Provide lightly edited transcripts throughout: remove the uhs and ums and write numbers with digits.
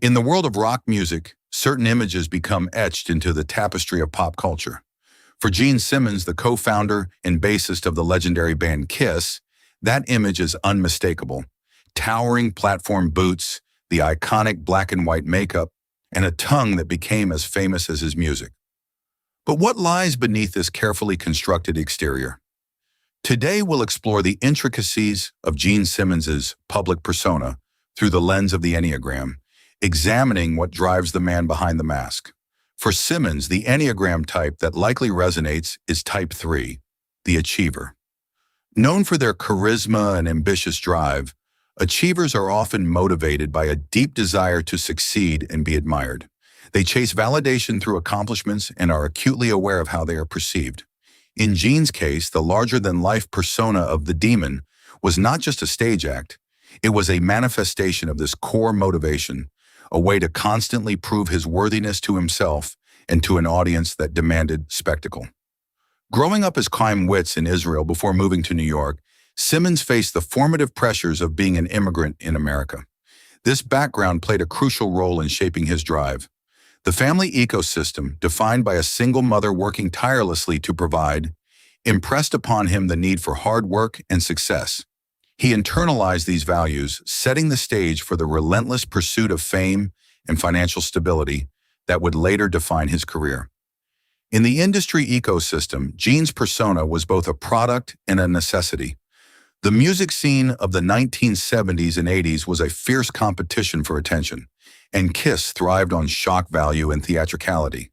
In the world of rock music, certain images become etched into the tapestry of pop culture. For Gene Simmons, the co-founder and bassist of the legendary band Kiss, that image is unmistakable. Towering platform boots, the iconic black and white makeup, and a tongue that became as famous as his music. But what lies beneath this carefully constructed exterior? Today we'll explore the intricacies of Gene Simmons's public persona through the lens of the Enneagram, examining what drives the man behind the mask. For Simmons, the Enneagram type that likely resonates is Type 3, the achiever. Known for their charisma and ambitious drive, achievers are often motivated by a deep desire to succeed and be admired. They chase validation through accomplishments and are acutely aware of how they are perceived. In Gene's case, the larger-than-life persona of the demon was not just a stage act, it was a manifestation of this core motivation, a way to constantly prove his worthiness to himself and to an audience that demanded spectacle. Growing up as crime wits in Israel before moving to New York, Simmons faced the formative pressures of being an immigrant in America. This background played a crucial role in shaping his drive. The family ecosystem, defined by a single mother working tirelessly to provide, impressed upon him the need for hard work and success. He internalized these values, setting the stage for the relentless pursuit of fame and financial stability that would later define his career. In the industry ecosystem, Gene's persona was both a product and a necessity. The music scene of the 1970s and 80s was a fierce competition for attention, and Kiss thrived on shock value and theatricality.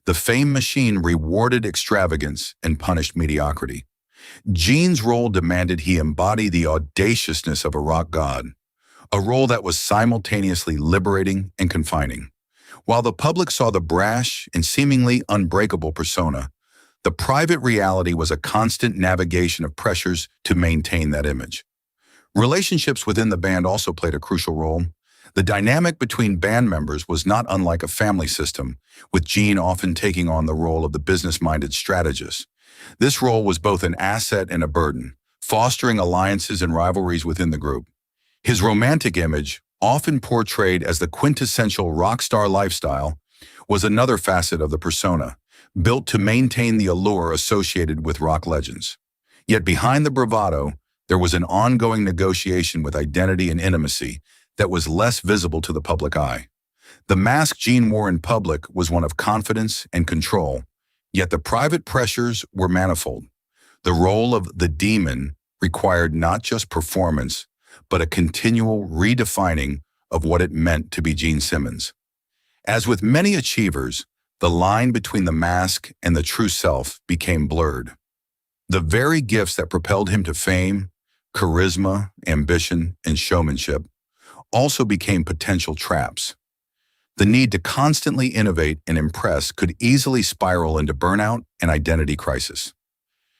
The fame machine rewarded extravagance and punished mediocrity. Gene's role demanded he embody the audaciousness of a rock god, a role that was simultaneously liberating and confining. While the public saw the brash and seemingly unbreakable persona, the private reality was a constant navigation of pressures to maintain that image. Relationships within the band also played a crucial role. The dynamic between band members was not unlike a family system, with Gene often taking on the role of the business-minded strategist. This role was both an asset and a burden, fostering alliances and rivalries within the group. His romantic image, often portrayed as the quintessential rock star lifestyle, was another facet of the persona, built to maintain the allure associated with rock legends. Yet behind the bravado, there was an ongoing negotiation with identity and intimacy that was less visible to the public eye. The mask Gene wore in public was one of confidence and control, yet the private pressures were manifold. The role of the demon required not just performance, but a continual redefining of what it meant to be Gene Simmons. As with many achievers, the line between the mask and the true self became blurred. The very gifts that propelled him to fame, charisma, ambition, and showmanship also became potential traps. The need to constantly innovate and impress could easily spiral into burnout and identity crisis.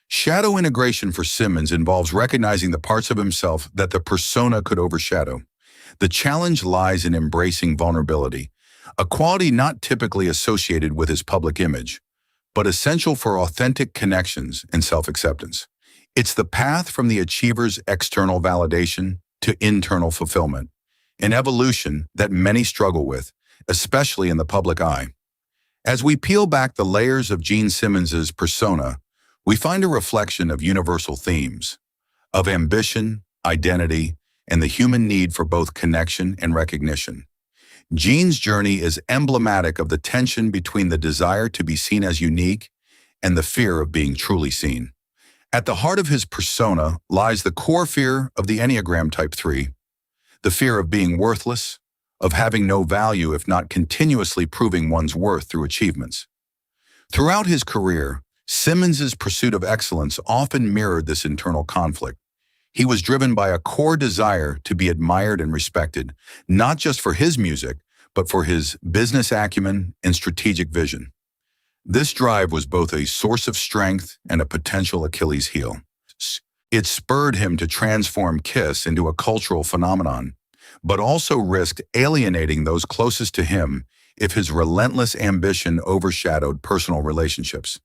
Shadow integration for Simmons involves recognizing the parts of himself that the persona could overshadow. The challenge lies in embracing vulnerability, a quality not typically associated with his public image, but essential for authentic connections and self-acceptance. It's the path from the achiever's external validation to internal fulfillment, an evolution that many struggle with, especially in the public eye. As we peel back the layers of Gene Simmons's persona, we find a reflection of universal themes, of ambition, identity, and the human need for both connection and recognition. Gene's journey is emblematic of the tension between the desire to be seen as unique and the fear of being truly seen. At the heart of his persona lies the core fear of the Enneagram Type 3, the fear of being worthless, of having no value if not continuously proving one's worth through achievements. Throughout his career, Simmons's pursuit of excellence often mirrored this internal conflict. He was driven by a core desire to be admired and respected, not just for his music, but for his business acumen and strategic vision. This drive was both a source of strength and a potential Achilles heel. It spurred him to transform Kiss into a cultural phenomenon, but also risked alienating those closest to him if his relentless ambition overshadowed personal relationships.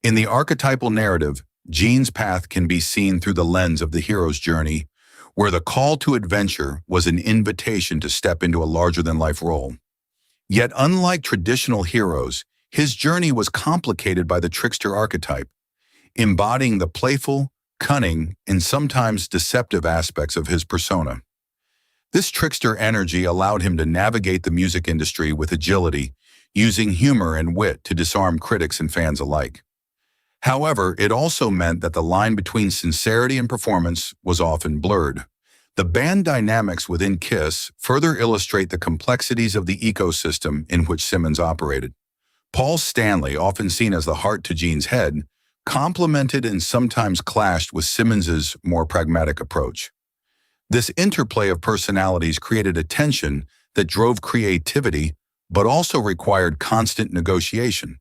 In the archetypal narrative, Gene's path can be seen through the lens of the hero's journey, where the call to adventure was an invitation to step into a larger-than-life role. Yet unlike traditional heroes, his journey was complicated by the trickster archetype, embodying the playful, cunning, and sometimes deceptive aspects of his persona. This trickster energy allowed him to navigate the music industry with agility, using humor and wit to disarm critics and fans alike. However, it also meant that the line between sincerity and performance was often blurred. The band dynamics within Kiss further illustrate the complexities of the ecosystem in which Simmons operated. Paul Stanley, often seen as the heart to Gene's head, complemented and sometimes clashed with Simmons's more pragmatic approach. This interplay of personalities created a tension that drove creativity but also required constant negotiation.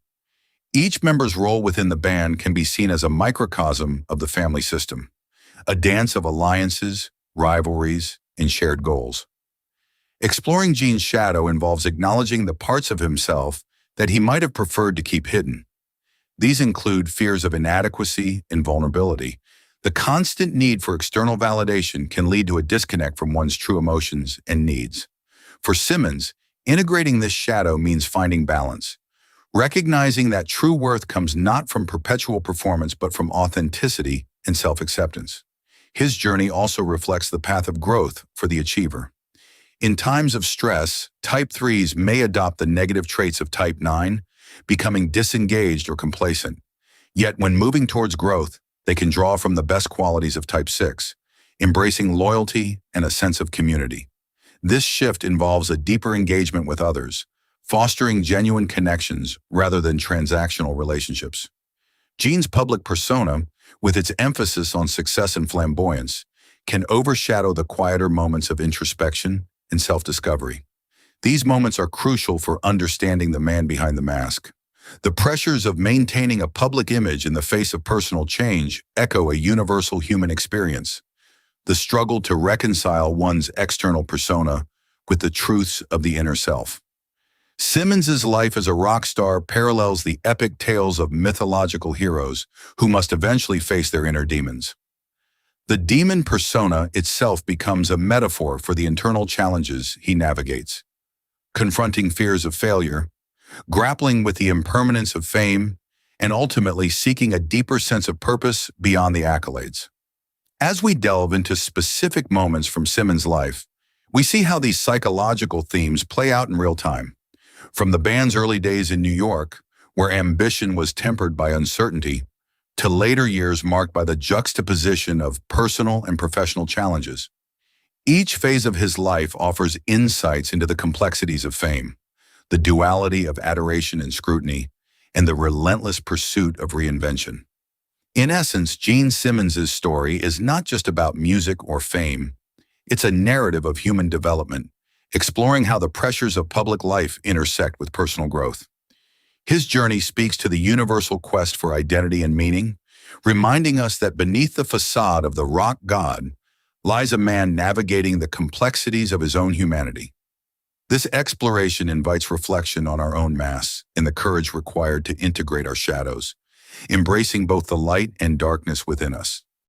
Each member's role within the band can be seen as a microcosm of the family system, a dance of alliances, rivalries, and shared goals. Exploring Gene's shadow involves acknowledging the parts of himself that he might have preferred to keep hidden. These include fears of inadequacy and vulnerability. The constant need for external validation can lead to a disconnect from one's true emotions and needs. For Simmons, integrating this shadow means finding balance, recognizing that true worth comes not from perpetual performance but from authenticity and self-acceptance. His journey also reflects the path of growth for the achiever. In times of stress, Type 3s may adopt the negative traits of Type 9, becoming disengaged or complacent. Yet when moving towards growth, they can draw from the best qualities of Type 6, embracing loyalty and a sense of community. This shift involves a deeper engagement with others, fostering genuine connections rather than transactional relationships. Gene's public persona, with its emphasis on success and flamboyance, can overshadow the quieter moments of introspection and self-discovery. These moments are crucial for understanding the man behind the mask. The pressures of maintaining a public image in the face of personal change echo a universal human experience, the struggle to reconcile one's external persona with the truths of the inner self. Simmons's life as a rock star parallels the epic tales of mythological heroes who must eventually face their inner demons. The demon persona itself becomes a metaphor for the internal challenges he navigates, confronting fears of failure, grappling with the impermanence of fame, and ultimately seeking a deeper sense of purpose beyond the accolades. As we delve into specific moments from Simmons' life, we see how these psychological themes play out in real time. From the band's early days in New York, where ambition was tempered by uncertainty, to later years marked by the juxtaposition of personal and professional challenges. Each phase of his life offers insights into the complexities of fame, the duality of adoration and scrutiny, and the relentless pursuit of reinvention. In essence, Gene Simmons' story is not just about music or fame. It's a narrative of human development, exploring how the pressures of public life intersect with personal growth. His journey speaks to the universal quest for identity and meaning, reminding us that beneath the facade of the rock god lies a man navigating the complexities of his own humanity. This exploration invites reflection on our own mass and the courage required to integrate our shadows, embracing both the light and darkness within us.